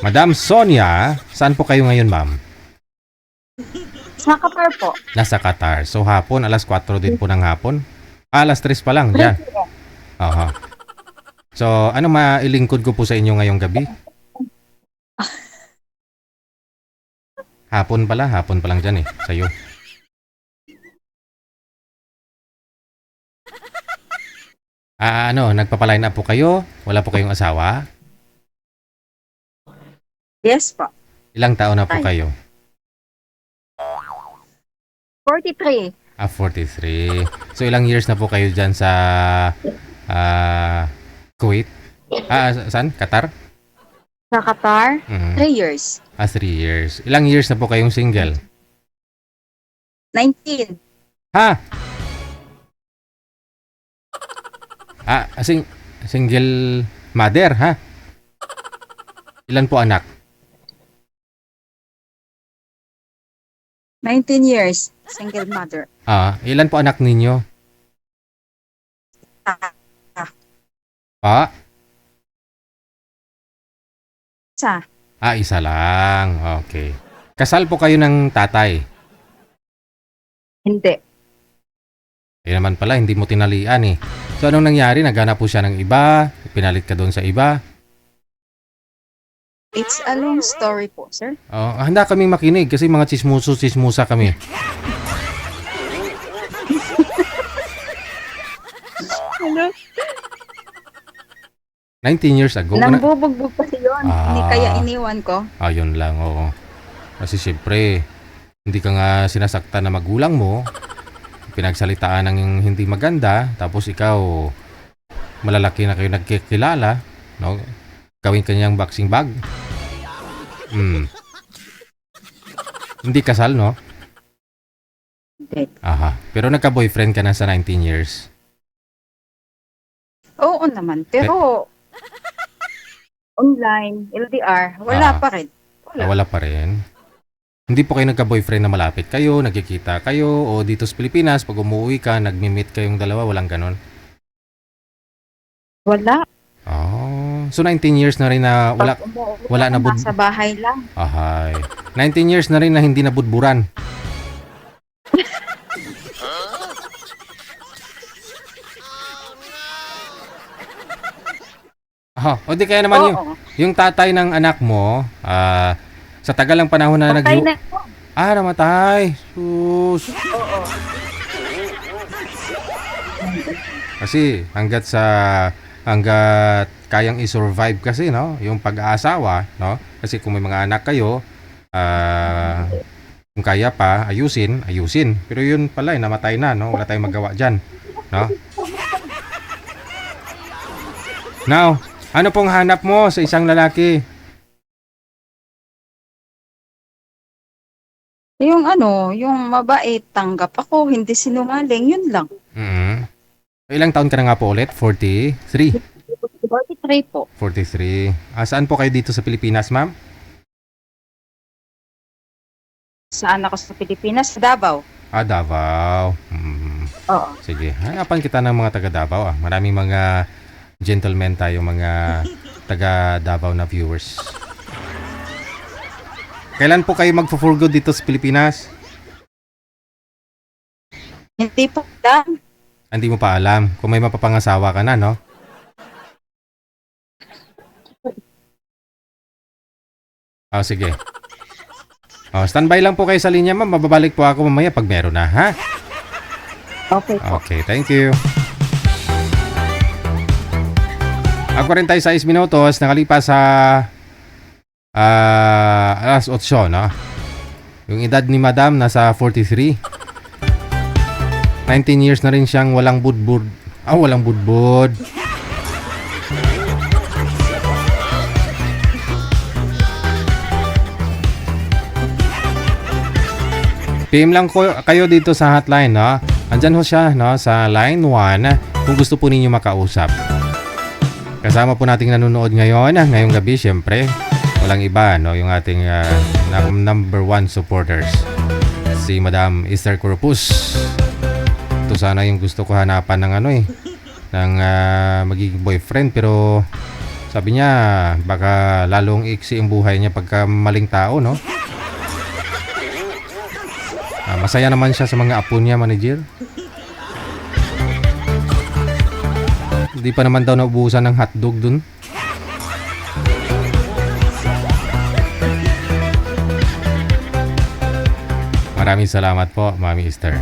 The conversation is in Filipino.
Madam Sonia, saan po kayo ngayon, ma'am? Sa Qatar po. Nasa Qatar. So, hapon, alas 4 din po ng hapon? Alas 3 pa lang, 3 dyan. p.m. Aha. So, ano mailingkod ko po sa inyo ngayong gabi? Hapon pa lang dyan sa'yo. Nagpapaline up po kayo? Wala po kayong asawa? Yes po. Ilang taon na po kayo? 43. 43. So, ilang years na po kayo dyan sa Kuwait? Saan? Qatar? Sa Qatar, 3 years. 3 years. Ilang years na po kayong single? 19. Ha? Single mother, ha? Ilan po anak? 19 years. Single mother. Ilan po anak ninyo? Pa? Sa? Isa lang. Okay. Kasal po kayo ng tatay? Hindi. Naman pala, hindi mo tinalian eh. So, anong nangyari? Naghanap po siya ng iba? Pinalit ka doon sa iba? It's a long story po, sir. Handa kaming makinig kasi mga chismusa kami. Ano? 19 years ago. Nambubugbog kasi yun. Hindi kaya iniwan ko. Yun lang, oo. Kasi siyempre, hindi ka nga sinasaktan na magulang mo, pinagsalitaan ng hindi maganda, tapos ikaw, malalaki na kayo nagkikilala, no? Gawin kanyang boxing bag. Hindi kasal, no? Hindi. Pero nagka-boyfriend ka na sa 19 years. Oo naman. Pero, online, LDR, wala pa rin. Wala pa rin. Hindi po kayo nagka-boyfriend na malapit kayo, nagkikita kayo, o dito sa Pilipinas, pag umuwi ka, nagmi-meet kayong dalawa, walang ganon? Wala. So 19 years na rin na wala na sa bahay lang. 19 years na rin na hindi nabudburan. O di kaya naman yung tatay ng anak mo, sa tagal ng panahon na namatay. Sus. Kasi hanggat kayang i-survive kasi, no, yung pag-aasawa, no? Kasi kung may mga anak kayo, kung kaya pa ayusin. Pero yun pala namatay na, no? Wala tayong magawa diyan, no? Now, ano pong hanap mo sa isang lalaki? Yung mabait, tanggap ako, hindi sinungaling, yun lang. Ilang taon ka na nga po ulit? 43? 43 po. 43. Saan po kayo dito sa Pilipinas, ma'am? Saan ako sa Pilipinas? Sa Davao. Davao. Oo. Sige, hanapan kita ng mga taga Davao. Maraming mga gentlemen tayo, mga taga Davao na viewers. Kailan po kayo magpo-for good dito sa Pilipinas? Hindi po lang. Hindi mo pa alam. Kung may mapapangasawa ka na, no? Sige. Standby lang po kayo sa linya, ma'am. Mababalik po ako mamaya pag meron na, ha? Okay po. Okay, thank you. 46 minutos, nakalipas sa alas 8, no? Yung edad ni Madam nasa 43. 19 years na rin siyang walang budbud. Walang budbud. PM lang kayo dito sa hotline, no? Andyan ho siya, no? Sa line 1 kung gusto po ninyo makausap. Kasama po nating nanonood ngayon, ngayong gabi, syempre. Walang iba, no? Yung ating number 1 supporters. Si Madam Esther Corpus. Ito sana yung gusto ko hanapan ng ng magiging boyfriend, pero Sabi niya, baka lalong iksi ang buhay niya pagka maling tao, no? Masaya naman siya sa mga apo niya, manager. Hindi pa naman daw naubusan ng hotdog dun. Maraming salamat po, Mami Esther.